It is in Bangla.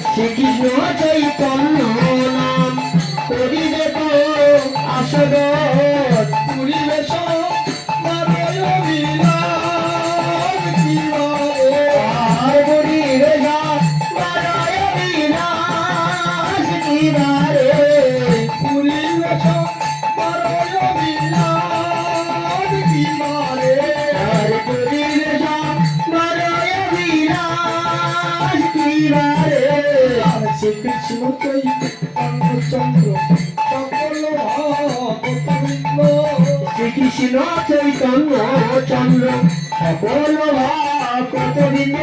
শ্রীকৃষ্ণ চৈতন্য নাম করিবে তো আসদ পরিবেশ শ্রীকৃষ্ণ চৈতন্য চন্দ্র সকল ভক্তবৃন্দ শ্রীকৃষ্ণ চৈতন্য চন্দ্র সকল ভক্তবৃন্দ